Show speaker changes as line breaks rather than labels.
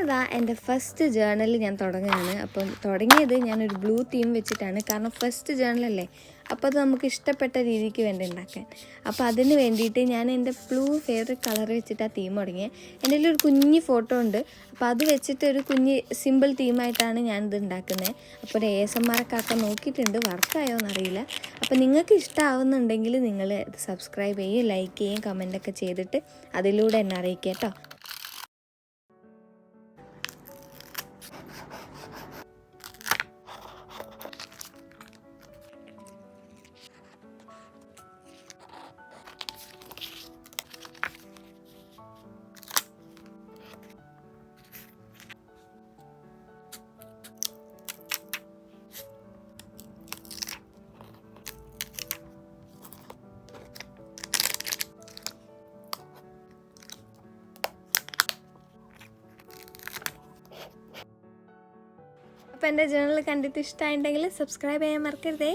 ഇതാ എൻ്റെ first journal ഞാൻ തുടങ്ങുകയാണ്. അപ്പം തുടങ്ങിയത് ഞാനൊരു ബ്ലൂ തീം വെച്ചിട്ടാണ്. കാരണം ഫസ്റ്റ് ജേർണലല്ലേ, അപ്പോൾ അത് നമുക്ക് ഇഷ്ടപ്പെട്ട രീതിക്ക് വേണ്ടി ഉണ്ടാക്കാൻ. അപ്പോൾ അതിന് വേണ്ടിയിട്ട് ഞാൻ എൻ്റെ ബ്ലൂ ഫേവറേറ്റ് കളർ വെച്ചിട്ട് ആ തീം തുടങ്ങിയത്. എൻ്റെ ഒരു കുഞ്ഞ് ഫോട്ടോ ഉണ്ട്, അപ്പോൾ അത് വെച്ചിട്ട് ഒരു കുഞ്ഞ് സിമ്പിൾ തീമായിട്ടാണ് ഞാനിത് ഉണ്ടാക്കുന്നത്. അപ്പോൾ ഒരു ASMR ഒക്കെ നോക്കിയിട്ടുണ്ട്, വർക്കായോ എന്നറിയില്ല. അപ്പോൾ നിങ്ങൾക്ക് ഇഷ്ടമാവുന്നുണ്ടെങ്കിൽ നിങ്ങൾ സബ്സ്ക്രൈബ് ചെയ്യുകയും ലൈക്ക് ചെയ്യുകയും കമൻറ്റൊക്കെ ചെയ്തിട്ട് അതിലൂടെ എന്നെ അറിയിക്കുക കേട്ടോ. അപ്പോൾ എൻ്റെ ചാനൽ കണ്ടിട്ട് ഇഷ്ടമായിട്ടുണ്ടെങ്കിൽ സബ്സ്ക്രൈബ് ചെയ്യാൻ മറക്കരുതേ.